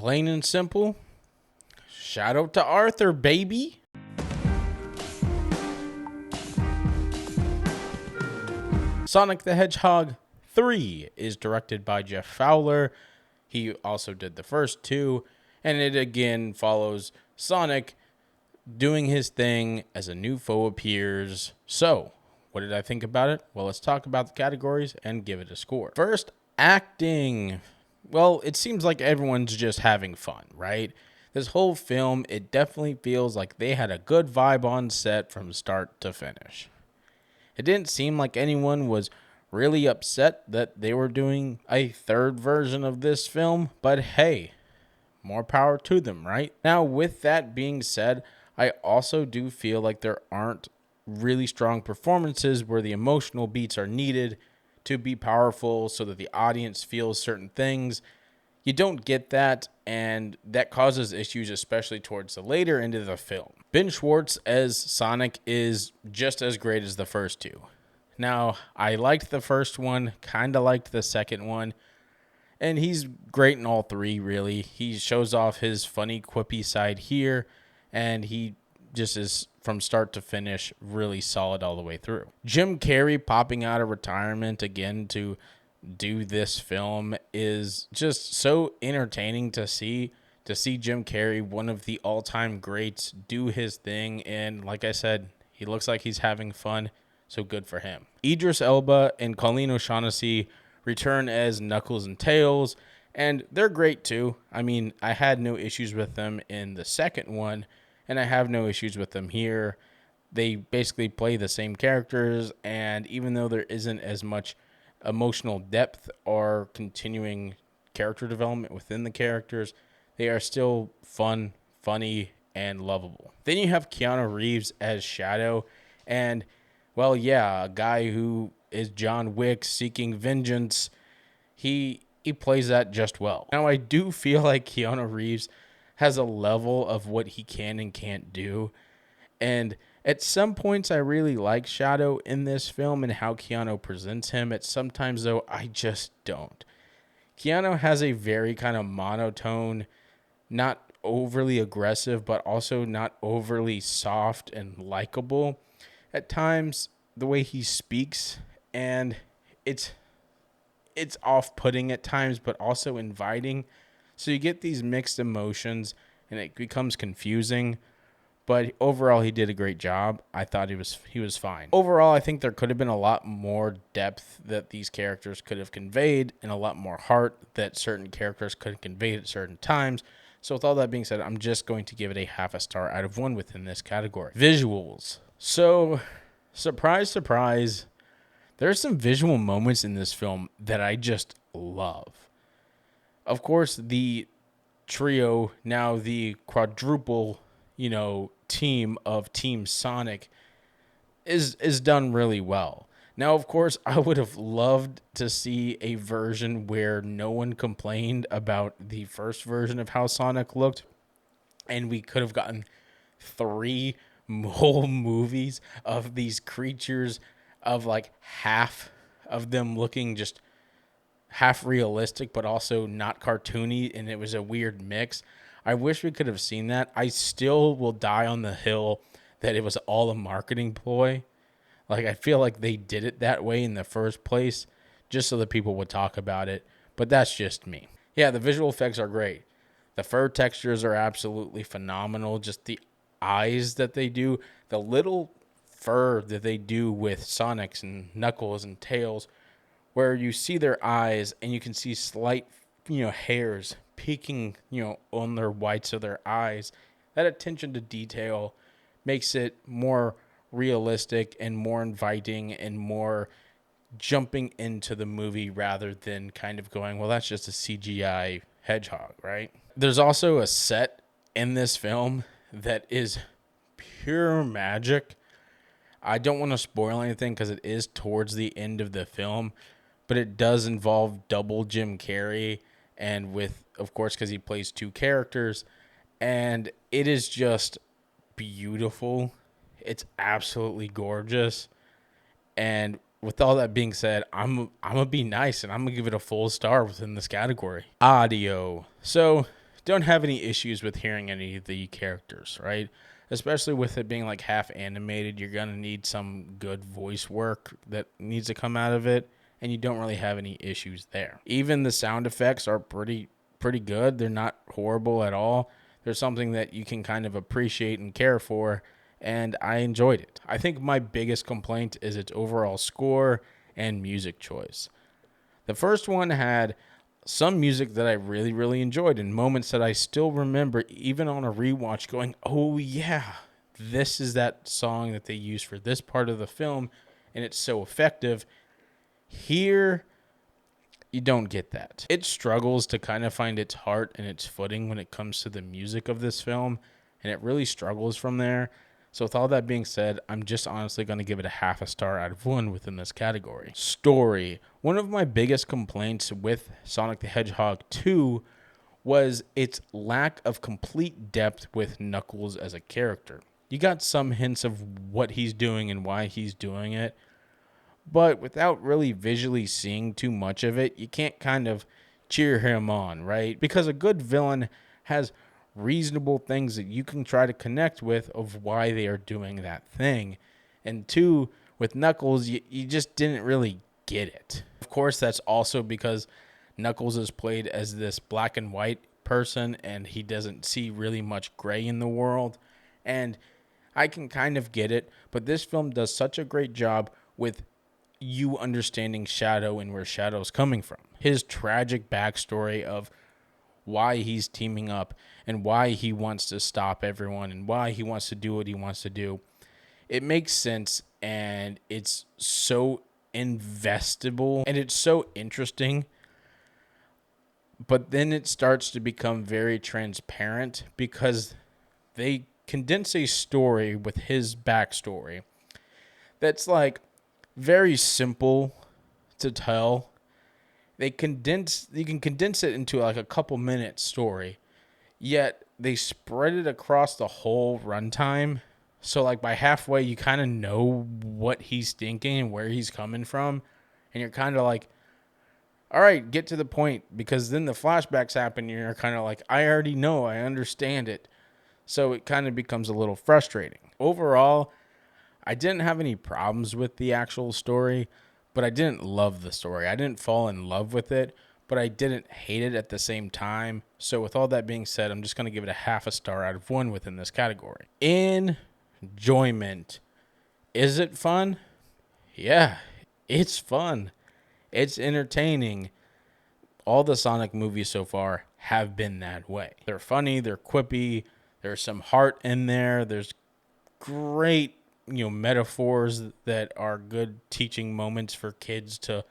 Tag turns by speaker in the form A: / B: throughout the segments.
A: Plain and simple, shout out to Arthur, baby. Sonic the Hedgehog 3 is directed by Jeff Fowler. He also did the first two, and it again follows Sonic doing his thing as a new foe appears. So, what did I think about it? Well, let's talk about the categories and give it a score. First, acting. Well, it seems like everyone's just having fun, right? This whole film, it definitely feels like they had a good vibe on set from start to finish. It didn't seem like anyone was really upset that they were doing a third version of this film, but hey, more power to them, right? Now, with that being said, I also do feel like there aren't really strong performances where the emotional beats are needed to be powerful so that the audience feels certain things. You don't get that, and that causes issues, especially towards the later end of the film. Ben Schwartz as Sonic is just as great as the first two. Now, I liked the first one, kind of liked the second one, and he's great in all three, really. He shows off his funny, quippy side here, and he just is, from start to finish, really solid all the way through. Jim Carrey popping out of retirement again to do this film is just so entertaining to see. To see Jim Carrey, one of the all-time greats, do his thing, and like I said, he looks like he's having fun, so good for him. Idris Elba and Colleen O'Shaughnessy return as Knuckles and Tails, and they're great too. I mean, I had no issues with them in the second one, and I have no issues with them here. They basically play the same characters, and even though there isn't as much emotional depth or continuing character development within the characters, they are still fun, funny, and lovable. Then you have Keanu Reeves as Shadow, and, well, yeah, a guy who is John Wick seeking vengeance. He plays that just well. Now, I do feel like Keanu Reeves has a level of what he can and can't do. And at some points, I really like Shadow in this film and how Keanu presents him. At sometimes, though, I just don't. Keanu has a very kind of monotone, not overly aggressive, but also not overly soft and likable. At times, the way he speaks, and it's off-putting at times, but also inviting. So you get these mixed emotions, and it becomes confusing. But overall, he did a great job. I thought he was fine. Overall, I think there could have been a lot more depth that these characters could have conveyed, and a lot more heart that certain characters could have conveyed at certain times. So with all that being said, I'm just going to give it a half a star out of 1 within this category. Visuals. So, surprise, surprise, there's some visual moments in this film that I just love. Of course, the trio, now the quadruple, team of Team Sonic is done really well. Now, of course, I would have loved to see a version where no one complained about the first version of how Sonic looked, and we could have gotten 3 whole movies of these creatures of like half of them looking just half realistic, but also not cartoony, and it was a weird mix. I wish we could have seen that. I still will die on the hill that it was all a marketing ploy. Like, I feel like they did it that way in the first place just so that people would talk about it, but that's just me. Yeah, the visual effects are great. The fur textures are absolutely phenomenal. Just the eyes that they do, the little fur that they do with Sonic's and Knuckles and Tails, where you see their eyes and you can see slight, hairs peeking, on their whites of their eyes. That attention to detail makes it more realistic and more inviting and more jumping into the movie rather than kind of going, well, that's just a CGI hedgehog, right? There's also a set in this film that is pure magic. I don't want to spoil anything because it is towards the end of the film, but it does involve double Jim Carrey, and with, of course, because he plays 2 characters, and it is just beautiful. It's absolutely gorgeous. And with all that being said, I'm going to be nice, and I'm going to give it a full star within this category. Audio. So, don't have any issues with hearing any of the characters, right? Especially with it being like half animated, you're going to need some good voice work that needs to come out of it, and you don't really have any issues there. Even the sound effects are pretty good. They're not horrible at all. They're something that you can kind of appreciate and care for, and I enjoyed it. I think my biggest complaint is its overall score and music choice. The first one had some music that I really, really enjoyed and moments that I still remember, even on a rewatch, going, oh yeah, this is that song that they used for this part of the film, and it's so effective. Here, you don't get that. It struggles to kind of find its heart and its footing when it comes to the music of this film, and it really struggles from there. So with all that being said, I'm just honestly going to give it a half a star out of 1 within this category. Story. One of my biggest complaints with Sonic the Hedgehog 2 was its lack of complete depth with Knuckles as a character. You got some hints of what he's doing and why he's doing it, but without really visually seeing too much of it, you can't kind of cheer him on, right? Because a good villain has reasonable things that you can try to connect with of why they are doing that thing. And 2, with Knuckles, you just didn't really get it. Of course, that's also because Knuckles is played as this black and white person, and he doesn't see really much gray in the world. And I can kind of get it, but this film does such a great job with you understanding Shadow and where Shadow's coming from. His tragic backstory of why he's teaming up and why he wants to stop everyone and why he wants to do what he wants to do. It makes sense, and it's so investable and it's so interesting. But then it starts to become very transparent because they condense a story with his backstory that's like very simple to tell. You can condense it into like a couple minute story, yet they spread it across the whole runtime. So like by halfway, you kind of know what he's thinking and where he's coming from. And you're kind of like, all right, get to the point, because then the flashbacks happen and you're kind of like, I already know, I understand it. So it kind of becomes a little frustrating. Overall, I didn't have any problems with the actual story, but I didn't love the story. I didn't fall in love with it, but I didn't hate it at the same time. So with all that being said, I'm just going to give it a half a star out of 1 within this category. Enjoyment. Is it fun? Yeah, it's fun. It's entertaining. All the Sonic movies so far have been that way. They're funny, they're quippy, there's some heart in there, there's great metaphors that are good teaching moments for kids to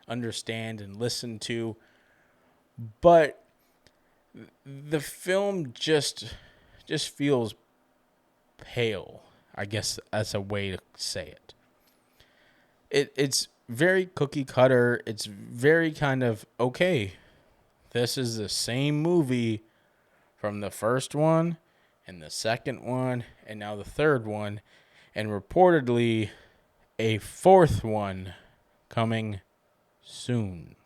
A: understand and listen to. But the film just feels pale. I guess that's a way to say it. It's very cookie cutter. It's very kind of, okay, this is the same movie from the first one and the second one and now the third one, and reportedly a 4th one coming soon.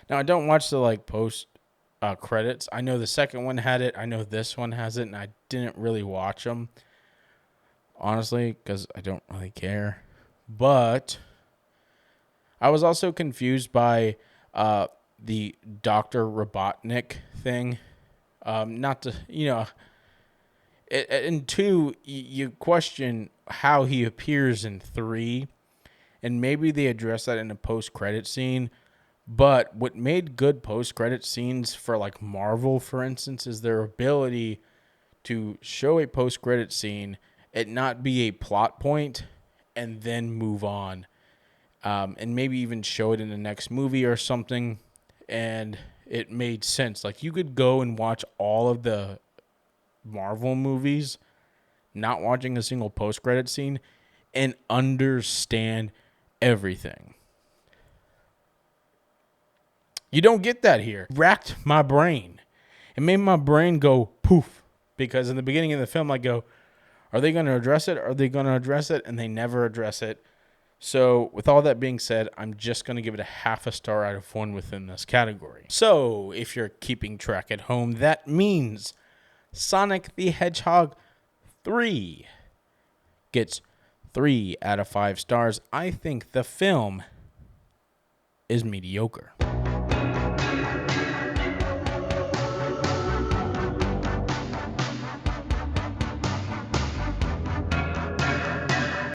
A: Now, I don't watch the post credits. I know the second one had it. I know this one has it, and I didn't really watch them, honestly, because I don't really care. But I was also confused by the Dr. Robotnik thing. Not to, and 2, you question how he appears in 3, and maybe they address that in a post-credit scene. But what made good post-credit scenes for Marvel, for instance, is their ability to show a post-credit scene, it not be a plot point, and then move on. And maybe even show it in the next movie or something, and it made sense. You could go and watch all of the Marvel movies, not watching a single post-credit scene, and understand everything. You don't get that here. It racked my brain. It made my brain go poof, because in the beginning of the film, I go, are they going to address it? Are they going to address it? And they never address it. So, with all that being said, I'm just going to give it a half a star out of 1 within this category. So, if you're keeping track at home, that means Sonic the Hedgehog 3 gets 3 out of 5 stars. I think the film is mediocre.